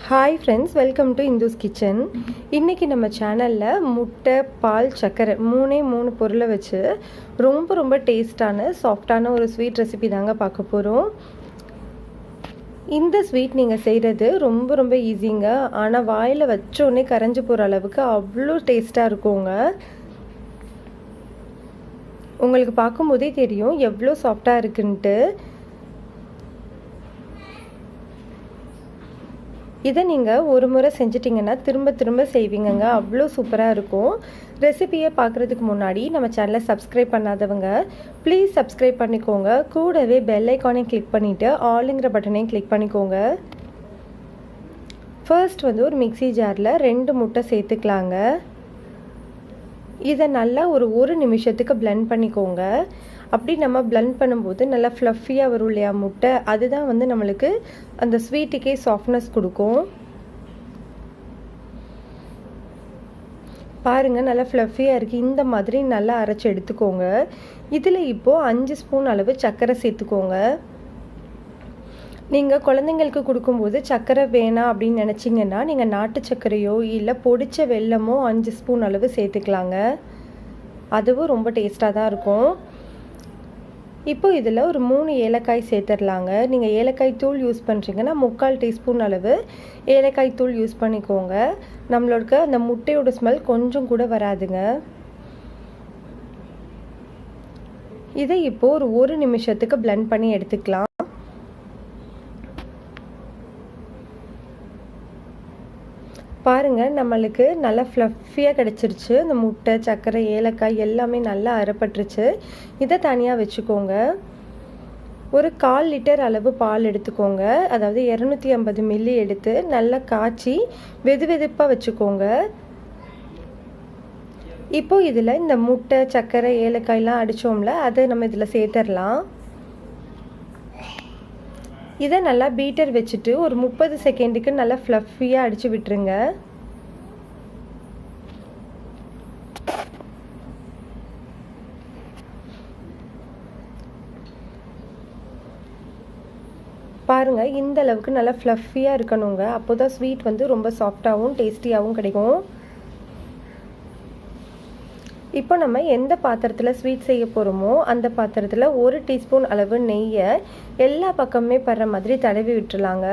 Hi friends, welcome to Indhu's kitchen. இன்றைக்கி நம்ம சேனலில் முட்டை, பால், சர்க்கரை மூணு பொருளை வச்சு ரொம்ப டேஸ்டான சாஃப்டான ஒரு ஸ்வீட் ரெசிபி தாங்க பார்க்க போகிறோம். இந்த ஸ்வீட் நீங்கள் செய்கிறது ரொம்ப ஈஸிங்க. ஆனால் வாயில் வச்சோடனே கரைஞ்சி போகிற அளவுக்கு அவ்வளோ டேஸ்ட்டாக இருக்குங்க. உங்களுக்கு பார்க்கும்போதே தெரியும் எவ்வளோ சாஃப்டாக இருக்குன்ட்டு. இதை நீங்கள் ஒரு முறை செஞ்சிட்டிங்கன்னா திரும்ப செய்வீங்கங்க. அவ்வளோ சூப்பராக இருக்கும். ரெசிபியை பார்க்குறதுக்கு முன்னாடி நம்ம சேனலை சப்ஸ்கிரைப் பண்ணாதவங்க ப்ளீஸ் சப்ஸ்கிரைப் பண்ணிக்கோங்க. கூடவே பெல் ஐக்கானையும் கிளிக் பண்ணிவிட்டு ஆளுங்கிற பட்டனையும் கிளிக் பண்ணிக்கோங்க. ஃபர்ஸ்ட் ஒரு மிக்ஸி ஜாரில் 2 முட்டை சேர்த்துக்கலாங்க. இதை நல்லா ஒரு நிமிஷத்துக்கு பிளெண்ட் பண்ணிக்கோங்க. அப்படி நம்ம பிளெண்ட் பண்ணும்போது நல்லா ஃப்ளஃபியாக வரும் இல்லையா முட்டை, அதுதான் நம்மளுக்கு அந்த ஸ்வீட்டுக்கே சாஃப்ட்னஸ் கொடுக்கும். பாருங்கள், நல்லா ஃப்ளஃபியாக இருக்குது. இந்த மாதிரி நல்லா அரைச்சி எடுத்துக்கோங்க. இதில் இப்போது 5 ஸ்பூன் அளவு சர்க்கரை சேர்த்துக்கோங்க. நீங்கள் குழந்தைங்களுக்கு கொடுக்கும்போது சர்க்கரை வேணாம் அப்படின்னு நினச்சிங்கன்னா நீங்கள் நாட்டு சர்க்கரையோ இல்லை பொடிச்ச வெல்லமோ 5 ஸ்பூன் அளவு சேர்த்துக்கலாங்க. அதுவும் ரொம்ப டேஸ்ட்டாக தான் இருக்கும். இப்போ இதில் ஒரு 3 ஏலக்காய் சேர்த்துடலாங்க. நீங்கள் ஏலக்காய் தூள் யூஸ் பண்ணுறீங்கன்னா 3/4 டீஸ்பூன் அளவு ஏலக்காய் தூள் யூஸ் பண்ணிக்கோங்க. நம்மளோட அந்த முட்டையோட ஸ்மெல் கொஞ்சம் கூட வராதுங்க. இதை இப்போது ஒரு நிமிஷத்துக்கு பிளெண்ட் பண்ணி எடுத்துக்கலாம். பாருங்கள், நம்மளுக்கு நல்லா ஃப்ளஃபியாக கிடச்சிருச்சு. இந்த முட்டை, சர்க்கரை, ஏலக்காய் எல்லாமே நல்லா அரைப்பட்டுருச்சு. இதை தனியாக வச்சுக்கோங்க. ஒரு 1/4 லிட்டர் அளவு பால் எடுத்துக்கோங்க. அதாவது 250 மில்லி எடுத்து நல்லா காய்ச்சி வெதுப்பாக வச்சுக்கோங்க. இப்போ இதில் இந்த முட்டை, சர்க்கரை, ஏலக்காயெலாம் அடித்தோம்ல, அதை நம்ம இதில் சேர்த்துடலாம். இதை நல்லா பீட்டர் வச்சுட்டு ஒரு 30 செகண்டுக்கு நல்லா ஃப்ளஃபியாக அடித்து விட்டுருங்க. பாருங்கள், இந்த அளவுக்கு நல்லா ஃப்ளஃபியாக இருக்கணுங்க. அப்போ தான் ஸ்வீட் ரொம்ப சாஃப்டாகவும் டேஸ்டியாகவும் கிடைக்கும். இப்போ நம்ம எந்த பாத்திரத்தில் ஸ்வீட் செய்ய போகிறோமோ அந்த பாத்திரத்தில் 1 டீஸ்பூன் அளவு நெய்யை எல்லா பக்கமுமே படுற மாதிரி தடவி விட்டுலாங்க.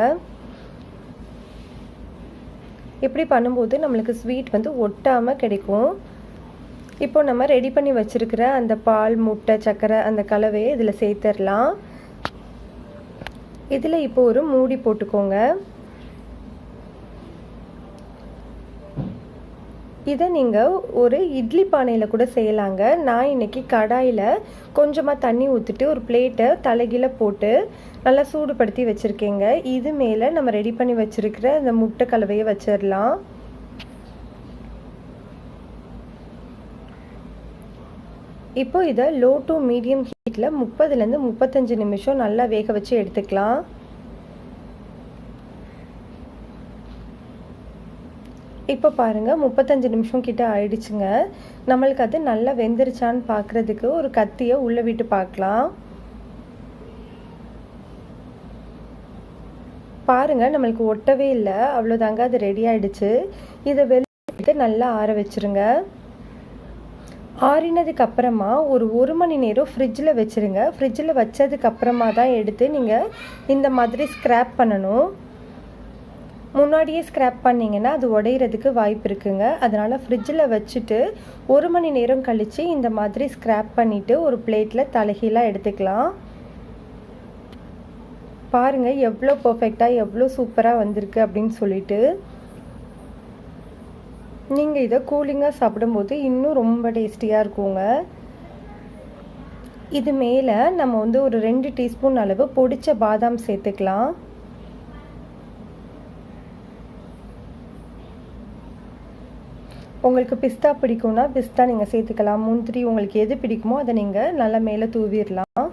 இப்படி பண்ணும்போது நம்மளுக்கு ஸ்வீட் ஒட்டாமல் கிடைக்கும். இப்போ நம்ம ரெடி பண்ணி வச்சுருக்கிற அந்த பால், முட்டை, சர்க்கரை அந்த கலவையை இதில் சேர்த்துடலாம். இதில் இப்போ ஒரு மூடி போட்டுக்கோங்க. இதை நீங்கள் ஒரு இட்லி பானையில் கூட செய்யலாங்க. நான் இன்றைக்கி கடாயில் கொஞ்சமாக தண்ணி ஊற்றிட்டு ஒரு பிளேட்டை தலைகீழ போட்டு நல்லா சூடுபடுத்தி வச்சுருக்கேங்க. இது மேலே நம்ம ரெடி பண்ணி வச்சுருக்கிற அந்த முட்டை கலவையை வச்சிடலாம். இப்போ இதை லோ டு மீடியம் ஹீட்டில் 30லேருந்து 35 நிமிஷம் நல்லா வேக வச்சு எடுத்துக்கலாம். இப்போ பாருங்கள், 35 நிமிஷம் கிட்ட ஆயிடுச்சுங்க. நம்மளுக்கு அது நல்லா வெந்துருச்சான்னு பார்க்குறதுக்கு ஒரு கத்தியை உள்ளே விட்டு பார்க்கலாம். பாருங்கள், நம்மளுக்கு ஒட்டவே இல்லை. அவ்வளோதாங்க, அது ரெடி ஆகிடுச்சு. இதை வெளியே நல்லா ஆற வச்சுருங்க. ஆறினதுக்கு அப்புறமா ஒரு மணி நேரம் ஃப்ரிட்ஜில் வச்சுருங்க. ஃப்ரிட்ஜில் வச்சதுக்கப்புறமா தான் எடுத்து நீங்கள் இந்த மாதிரி ஸ்க்ராப் பண்ணணும். முன்னாடியே ஸ்க்ராப் பண்ணிங்கன்னா அது உடையிறதுக்கு வாய்ப்பு இருக்குங்க. அதனால் ஃப்ரிட்ஜில் வச்சுட்டு 1 மணி நேரம் கழித்து இந்த மாதிரி ஸ்க்ராப் பண்ணிவிட்டு ஒரு பிளேட்டில் தலைகீழாக எடுத்துக்கலாம். பாருங்கள், எவ்வளோ பர்ஃபெக்டாக எவ்வளோ சூப்பராக வந்திருக்கு அப்படின்னு சொல்லிட்டு. நீங்கள் இதை கூலிங்காக சாப்பிடும்போது இன்னும் ரொம்ப டேஸ்டியாக இருக்குங்க. இது மேலே நம்ம ஒரு 2 டீஸ்பூன் அளவு பொடிச்ச பாதாம் சேர்த்துக்கலாம். உங்களுக்கு பிஸ்தா பிடிக்கும்னா பிஸ்தா நீங்கள் சேர்த்துக்கலாம். முந்திரி உங்களுக்கு எது பிடிக்குமோ அதை நீங்கள் நல்லா மேலே தூவிடலாம்.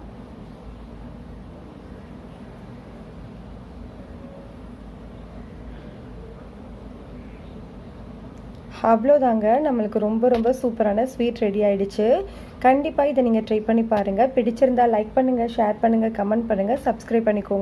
அவ்வளோதாங்க, நம்மளுக்கு ரொம்ப சூப்பரான ஸ்வீட் ரெடி ஆகிடுச்சு. கண்டிப்பாக இதை நீங்கள் ட்ரை பண்ணி பாருங்கள். பிடிச்சிருந்தால் லைக் பண்ணுங்கள், ஷேர் பண்ணுங்கள், கமெண்ட் பண்ணுங்கள், சப்ஸ்கிரைப் பண்ணிக்கோங்க.